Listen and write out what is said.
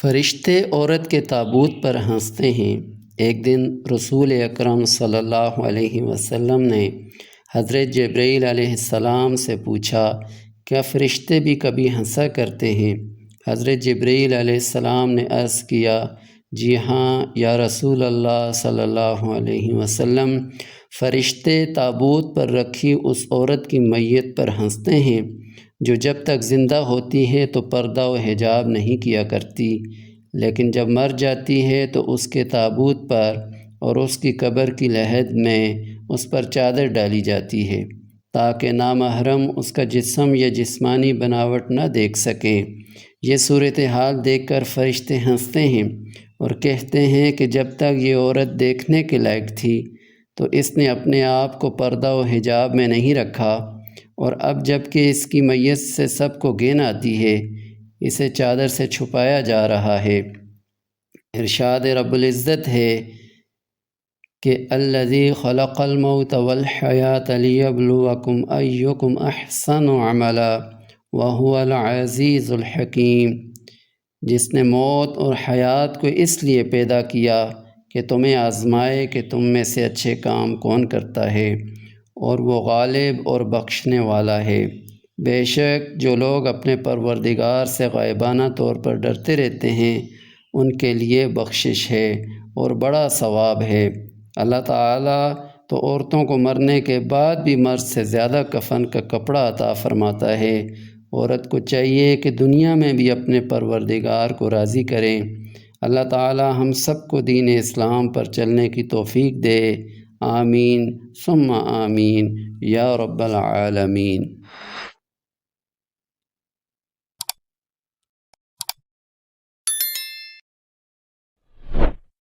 فرشتے عورت کے تابوت پر ہنستے ہیں۔ ایک دن رسول اکرم صلی اللہ علیہ وسلم نے حضرت جبرائیل علیہ السلام سے پوچھا، کیا فرشتے بھی کبھی ہنسا کرتے ہیں؟ حضرت جبرائیل علیہ السلام نے عرض کیا، جی ہاں یا رسول اللہ صلی اللہ علیہ وسلم، فرشتے تابوت پر رکھی اس عورت کی میت پر ہنستے ہیں جو جب تک زندہ ہوتی ہے تو پردہ و حجاب نہیں کیا کرتی، لیکن جب مر جاتی ہے تو اس کے تابوت پر اور اس کی قبر کی لحد میں اس پر چادر ڈالی جاتی ہے تاکہ نامحرم اس کا جسم یا جسمانی بناوٹ نہ دیکھ سکیں۔ یہ صورتحال دیکھ کر فرشتے ہنستے ہیں اور کہتے ہیں کہ جب تک یہ عورت دیکھنے کے لائق تھی تو اس نے اپنے آپ کو پردہ و حجاب میں نہیں رکھا، اور اب جب کہ اس کی میت سے سب کو گین آتی ہے، اسے چادر سے چھپایا جا رہا ہے۔ ارشاد رب العزت ہے کہ الذی خلق الموت والحیات لیبلوکم ایکم احسن عملا وہو العزیز الحکیم، جس نے موت اور حیات کو اس لیے پیدا کیا کہ تمہیں آزمائے کہ تم میں سے اچھے کام کون کرتا ہے، اور وہ غالب اور بخشنے والا ہے۔ بے شک جو لوگ اپنے پروردگار سے غائبانہ طور پر ڈرتے رہتے ہیں ان کے لیے بخشش ہے اور بڑا ثواب ہے۔ اللہ تعالیٰ تو عورتوں کو مرنے کے بعد بھی مرد سے زیادہ کفن کا کپڑا عطا فرماتا ہے۔ عورت کو چاہیے کہ دنیا میں بھی اپنے پروردگار کو راضی کریں۔ اللہ تعالیٰ ہم سب کو دین اسلام پر چلنے کی توفیق دے۔ آمین ثم آمین یا رب العالمین۔